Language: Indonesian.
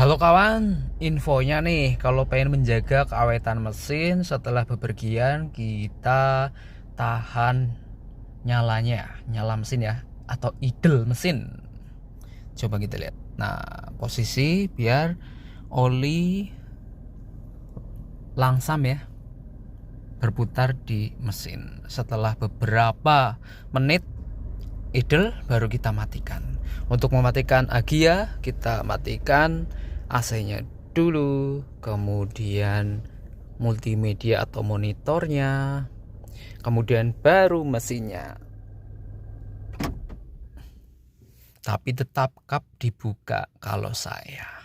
Halo kawan, infonya nih, kalau pengen menjaga keawetan mesin setelah bepergian, kita tahan nyala mesin ya, atau idle mesin. Coba kita lihat. Nah, posisi biar oli langsam ya, berputar di mesin. Setelah beberapa menit idle, baru kita matikan. Untuk mematikan Agia, kita matikan AC-nya dulu, kemudian multimedia atau monitornya, kemudian baru mesinnya. Tapi tetap kap dibuka kalau saya.